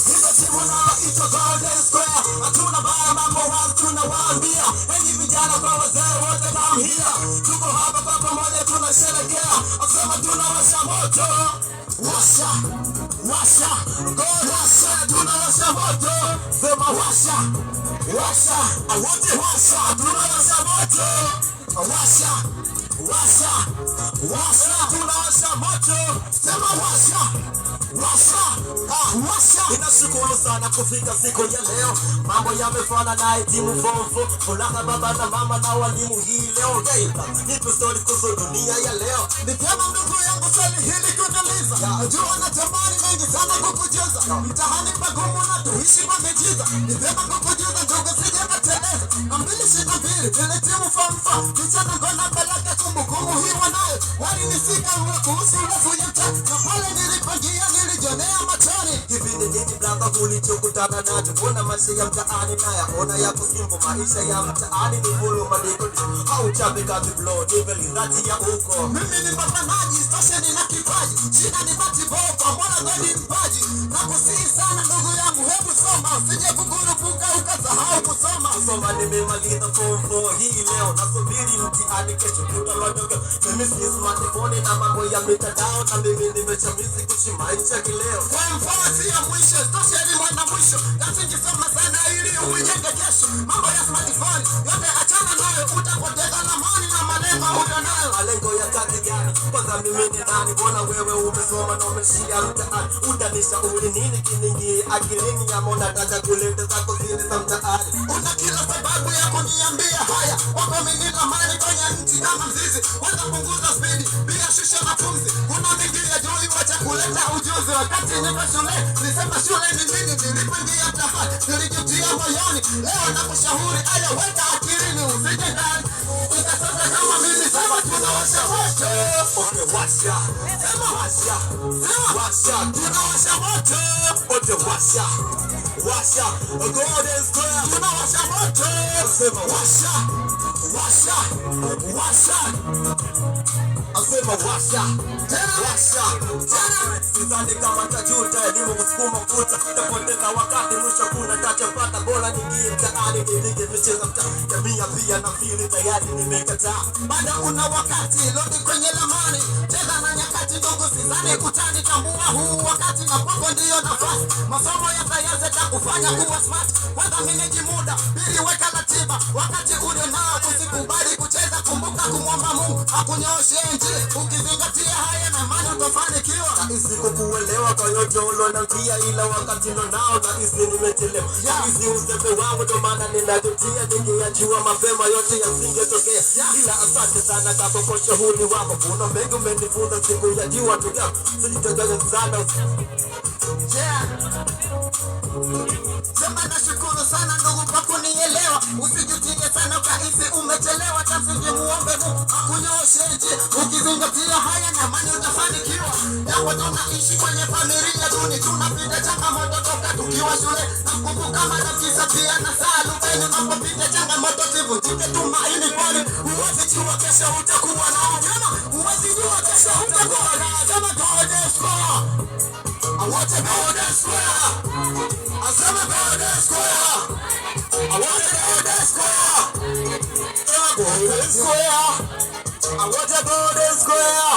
Hizo timu nao ito Golden Square. Hatuna baya mambo wao tunawaambia. Enyi vijana kwa wazee wote come here. Tuko hapa kwa pamoja tunasherehekea. Asema tunawasha moto. Washa, washa, God washa, tunawasha moto. Sema washa, washa, wote washa, tunawasha moto. Washa, washa, washa, tunawasha moto. Sema washa, washa, washa. Ninashukuru sana kufika siku ya leo. Mambo yamefana na timu fomfo. Furaha baba na mama na walimu hii leo. Nipe story kuhusu dunia ya leo. Ni kama ndugu yangu swali hili kuniuliza. Jua natamani mengi sana kukujuza. Mtahani pagumu na tuishi kwa miujiza. Ni vyema kukujuza ndugu sije kateleza. Na 222 ile timu fomfo. Kichana ngona baraka kumbukumbu hii wanayo. Walinisika kuhusu urefu ya mtaa. Na pale nilipoingia nilijionea machoni. Hivi ni nini blanga ulichokutana nacho? Mbona maisha ya mtaani nayaona yako simple. Maisha ya mtaani ni mulu madiko. Hauchapika viblo niveli rati ya huko. Mimi ni mpambanaji, stasheni na kipaji. Shida ni matiboko, mbona godi mpaji. Na kusihi sana ndugu yangu, hebu soma. Usije kukurupuka ukasahau kusoma. Soma nimemaliza form 4 hii leo. Nasubiri mtihani kesho tutalotoka. Mimi si smartphone na mambo ya mitandao. Na mimi nimechamisi kuishi maisha kileo. Kwa mfano ya mwisho, stasheni mwana mwisho. Nasingisoma sana ili uijenge kesho. Mambo ya smartphone, yote achana nayo. Utapoteza lamani na malengo ulionayo. Malengo ya kazi gani? Kwanza mimi ni nani? Mbona wewe umesoma na umeshia mtaani? Utanishauri nini kiningi akilini ya mona nataka kuleta zako zile za mtaani? Una kila sababu ya kuniambia haya. Wako mimi lamani kwenye nchi kama mzizi. Watapunguza spidi, bila shusha na pumzi. Kuna mingi ya joli wacha kuleta ujuzi. Wakati niko shule, nisema shule ni nini? Nilipoingia mtafani, nilijutia moyoni. Leo nakushauri aya weka akilini usije ndani. Utasasa kama mimi sema tunawasha moto. Okay, washa. Sema washa. Sema washa. Tunawasha moto. Okay, washa. Washa. Golden Square. Tunawasha moto. Sema washa. Washa. Washa. Asema washa. Tena washa. Tena. Sidhani kama tajuta elimu kusukuma kuta. Tapoteza wakati mwisho kuna tachapata. Bora niingie mtaani nipige michezo mtaani. Jamii pia na fili tayari nimekataa. Bado una wakati lodi kwenye lamani. Cheza na nyakati ndugu sidhani kutani. Tambua huu wakati na kwako ndiyo nafasi. Masomo ya sayansi yatakufanya kuwa smart. Kwanza manage muda, pili weka ratiba. Wakati ule nao usikubali kucheza. Kumbuka kumwomba Mungu akunyoshe njia. Ukizingatia haya na imani utafanikiwa. Nahisi kukuelewa kwa yote ulionaambia, ila wakati nao nahisi nimechelewa. Nahisi uzembe wangu ndo maana ninajutia. Ningeajua mapema yote yasingetokea. Ila asante sana kwa ushauri wako. Kuna mengi umenifunza siku ya jua tu yako. Sijitagaza sana. Sema nashukuru sana ndugu kwa kunielewa. Usijutie sana kahisi umechelewa. Tamsingi muombe Mungu akunyoshe njia. Ukizingatia haya na imani utafanikiwa. Japo tunaishi kwenye familia duni. Tunapita changamoto toka tukiwa shule. Nakumbuka marafiki pia na saa 40. Unapopita changamoto sivunjike tumaini kwani huwezi jua kesho utakuwa na ujana. Huwezi jua kesho utakuwa na ujana. Golden Square. I want to Golden Square. Asema Golden Square. I want to Golden Square. Golden Square. I want to Golden Square.